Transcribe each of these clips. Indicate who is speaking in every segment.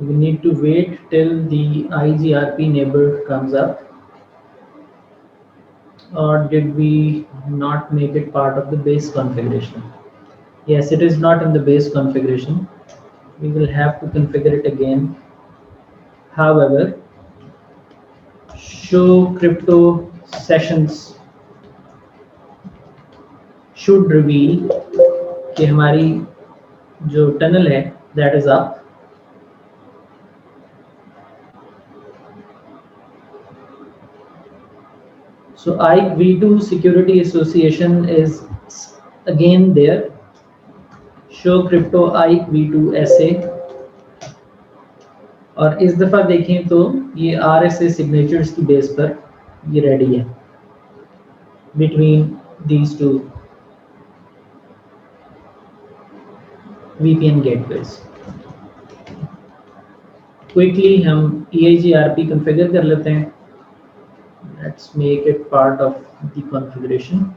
Speaker 1: We need to wait till the IGRP neighbor comes up. Or did we not make it part of the base configuration? Yes, it is not in the base configuration. We will have to configure it again. However, show crypto sessions should reveal कि हमारी जो tunnel है that is up. So IKE V2 Security Association is again there. Show crypto IKE V2 SA. और इस दफ़ा देखें तो ये RSA signatures की बेस पर ये रेडी है between these two VPN gateways. Quickly हम EIGRP configure कर लेते हैं. Let's make it part of the configuration.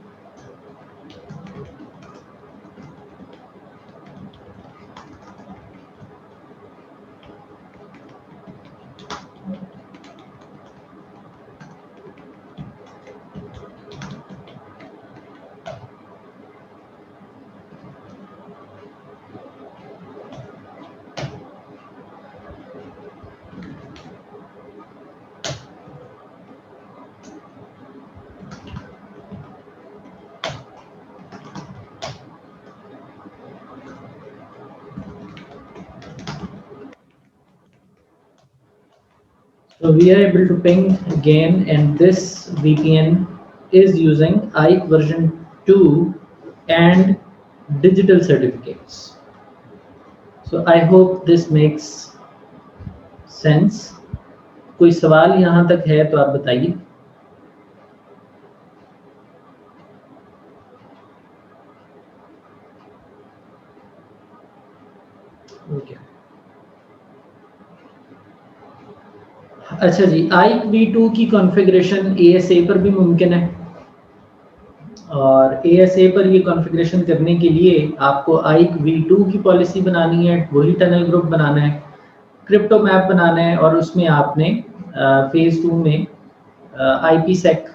Speaker 1: So we are able to ping again, and this VPN is using IKE version 2 and digital certificates. So I hope this makes sense. कोई सवाल यहाँ तक है तो आप बताइए. Okay. अच्छा जी, IKE V2 की कॉन्फ़िगरेशन ASA पर भी मुमकिन है और ASA पर ये कॉन्फ़िगरेशन करने के लिए आपको IKE V2 की पॉलिसी बनानी है, वही टनल ग्रुप बनाना है, क्रिप्टो मैप बनाना है और उसमें आपने फेज़ 2 में IPsec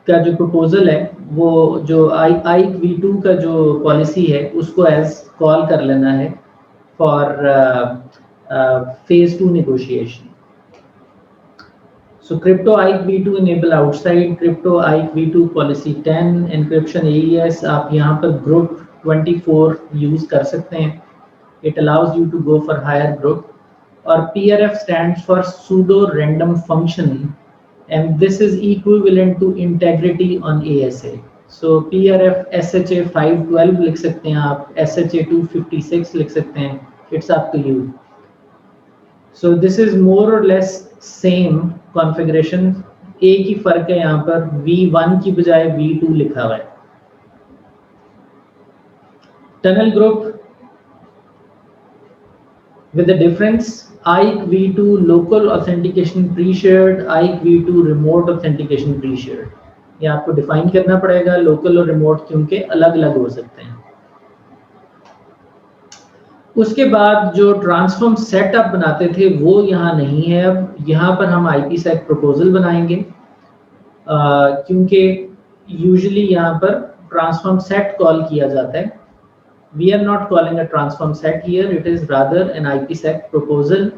Speaker 1: का जो प्रपोजल है वो जो IKE V2 का जो पॉलिसी है उसको एज कॉल कर लेना है for phase 2 negotiation. So crypto IKE V2 enable outside, crypto IKE V2 policy 10, encryption AES आप यहाँ पर group 24 use कर सकते हैं. It allows you to go for higher group. और PRF stands for pseudo random function and this is equivalent to integrity on ASA. So PRF SHA 512 लिख सकते हैं आप, SHA 256 लिख सकते हैं. It's up to you. So this is more or less same configuration. एक ही फर्क है यहाँ पर V1 की बजाय V2 लिखा हुआ है. Tunnel group with the difference IKE V2 local authentication pre-shared, IKE V2 remote authentication pre-shared. ये आपको डिफाइन करना पड़ेगा लोकल और रिमोट क्योंकि अलग अलग हो सकते हैं. उसके बाद जो ट्रांसफॉर्म सेटअप बनाते थे वो यहाँ नहीं है. अब यहाँ पर हम IPsec प्रपोजल बनाएंगे क्योंकि यूजुअली यहाँ पर ट्रांसफॉर्म सेट कॉल किया जाता है. We are not calling a transform set here. It is rather an IPsec proposal,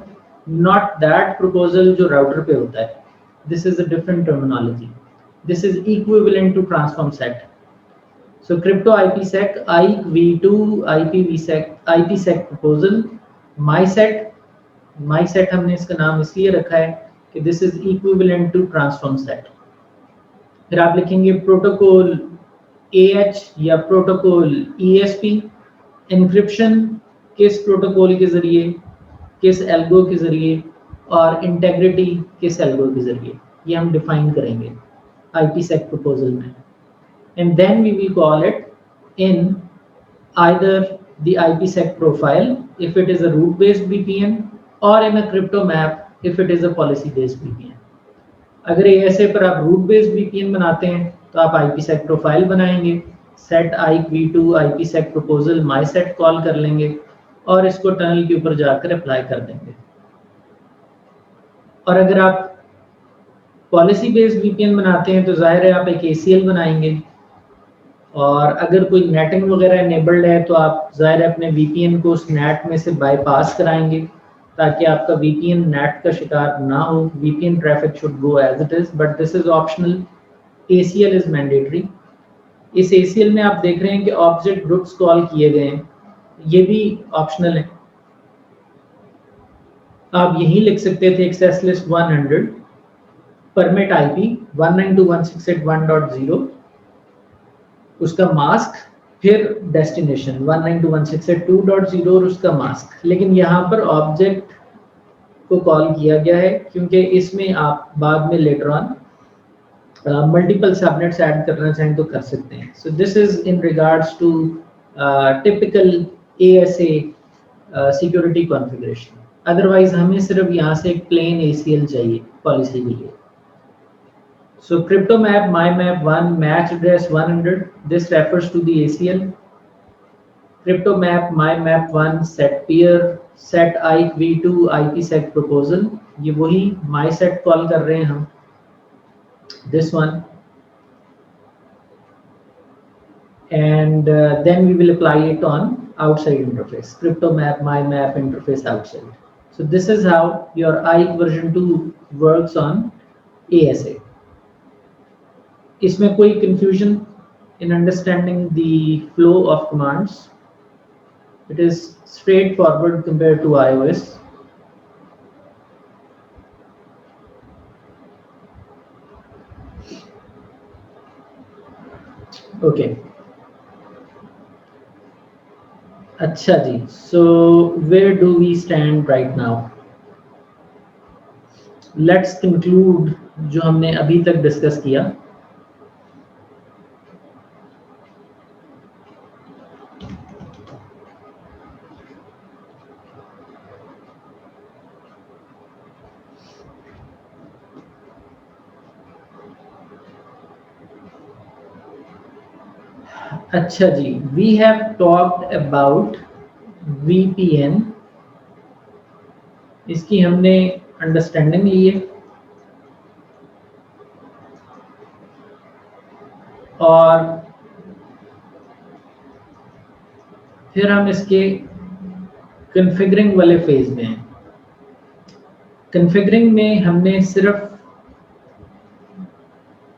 Speaker 1: not that proposal जो router पे होता है. This is a different terminology. This is equivalent to transform set. So crypto IPsec, IKE V2, IPsec proposal, MySet हमने इसका नाम इसलिए रखा है कि this is equivalent to transform set. फिर आप लिखेंगे प्रोटोकॉल AH या प्रोटोकॉल ESP. एन्क्रिप्शन किस प्रोटोकॉल के जरिए, किस एल्गो के जरिए और इंटेग्रिटी किस एल्गो के जरिए, ये हम डिफाइन करेंगे IPsec proposal में. And then we will call it in either the IPsec profile if it is a root based VPN or in a crypto map if it is a policy based VPN. अगर ASA पर आप root based VPN बनाते हैं तो आप IPsec profile बनाएंगे, set IKE V2 IPsec proposal MySet call कर लेंगे और इसको टनल के ऊपर जाकर अप्लाई कर देंगे। और अगर आप पॉलिसी बेस्ड वीपीएन बनाते हैं तो जाहिर है आप एक ACL बनाएंगे, और अगर कोई नेटिंग वगैरह इनेबल्ड है तो आप ज़ाहिर अपने वीपीएन को उस नेट में से बाईपास कराएंगे ताकि आपका वीपीएन नेट का शिकार ना हो। VPN traffic should go as it is, but this is optional. ACL is mandatory. इस ACL में आप देख रहे हैं कि ऑब्जेक्ट ग्रुप्स कॉल किए गए हैं, ये भी ऑप्शनल है। आप यही लिख सकते थे एक्सेस लिस्ट 100 परमिट IP 192.168.1.0, उसका मास्क, फिर डेस्टिनेशन 192.168.2.0 और उसका मास्क। लेकिन यहाँ पर ऑब्जेक्ट को कॉल किया गया है क्योंकि इसमें आप बाद में later on multiple subnets add करना चाहें तो कर सकते हैं। So this is in regards to typical ASA security configuration. Otherwise हमें सिर्फ यहाँ से एक प्लेन ACL चाहिए पॉलिसी के लिए। So crypto map mymap1 match address 100. This refers to the ACL. Crypto map mymap1 set peer set IPv2 IPsec proposal. ये वही myset कॉल कर रहे हैं हम। This one. And then we will apply it on outside interface. Crypto map mymap interface outside. So this is how your IPv version 2 works on ASA. इसमें कोई confusion in understanding the flow of commands? It is straightforward compared to iOS. Okay. अच्छा जी, so where do we stand right now? Let's conclude जो हमने अभी तक discuss किया। अच्छा जी, we have talked about VPN, इसकी हमने अंडरस्टैंडिंग ली है, और फिर हम इसके कॉन्फ़िगरिंग वाले फेज में हैं। कॉन्फ़िगरिंग में हमने सिर्फ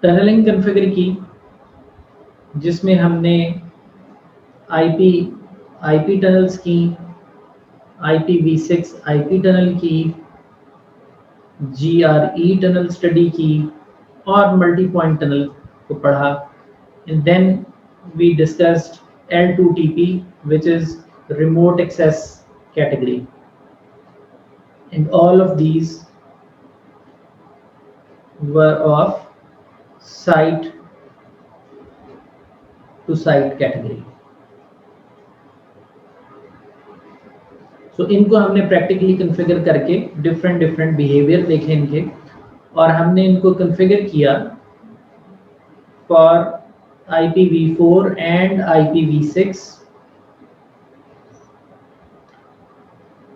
Speaker 1: टनलिंग कॉन्फ़िगर की, जिसमें हमने IP टनल्स की, IPv6 IP टनल की, GRE टनल स्टडी की, और मल्टी पॉइंट टनल को पढ़ा। And then we discussed L2TP, which is remote access category, and all of these were of site to site category. So इनको हमने practically configure करके different behaviour देखे इनके, और हमने इनको कॉन्फ़िगर किया for IPv4 and IPv6,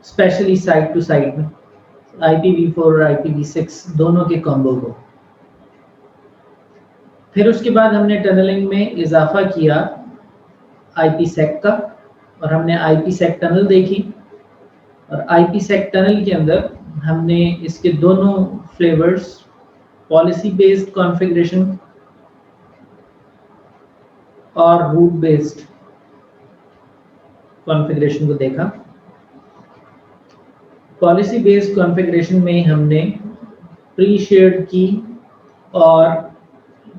Speaker 1: specially site to site में IPv4 और IPv6 दोनों के कॉम्बो को। फिर उसके बाद हमने टनलिंग में इजाफा किया IPsec का, और हमने IPsec टनल देखी, और IPsec टनल के अंदर हमने इसके दोनों फ्लेवर्स, पॉलिसी बेस्ड कॉन्फ़िगरेशन और रूट बेस्ड कॉन्फ़िगरेशन को देखा। पॉलिसी बेस्ड कॉन्फ़िगरेशन में हमने प्री शेयर्ड की और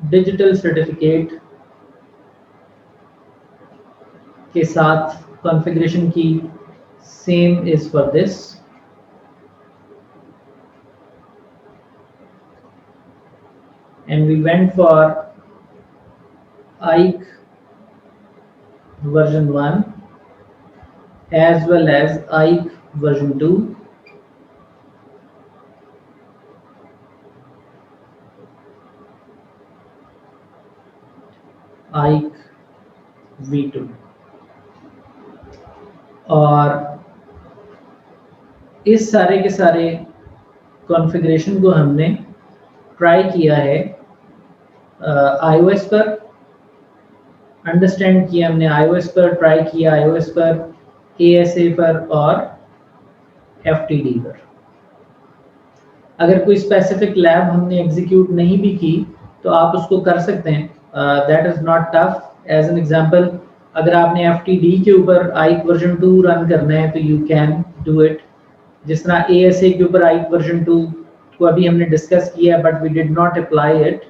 Speaker 1: डिजिटल सर्टिफिकेट के साथ कॉन्फ़िगरेशन की। Same is for this. And we went for IKE version 1 as well as IKE version 2. IKE v2, और इस सारे के सारे कॉन्फ़िगरेशन को हमने ट्राई किया है iOS पर, अंडरस्टैंड किया हमने iOS पर, ट्राई किया iOS पर, ASA पर और FTD पर। अगर कोई स्पेसिफिक लैब हमने एग्जीक्यूट नहीं भी की तो आप उसको कर सकते हैं, that is not tough. As an example, अगर आपने FTD के ऊपर आइक वर्जन 2 रन करना है तो यू कैन डू इट। जिस तरह ASA के ऊपर आइक वर्जन 2 को अभी हमने डिस्कस किया but we did not apply it,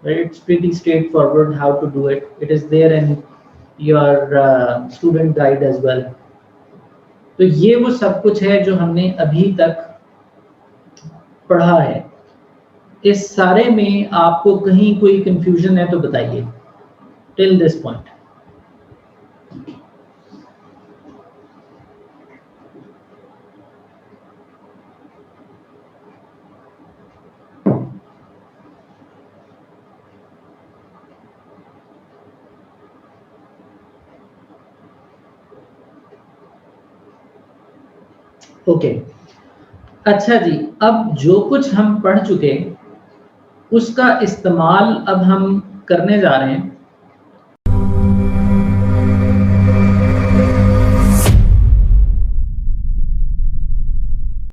Speaker 1: it's pretty straightforward how to do it. It is there in your student guide as well. तो ये वो सब कुछ है जो हमने अभी तक पढ़ा है। इस सारे में आपको कहीं कोई कंफ्यूजन है तो बताइए टिल दिस पॉइंट। ओके अच्छा जी, अब जो कुछ हम पढ़ चुके उसका इस्तेमाल अब हम करने जा रहे हैं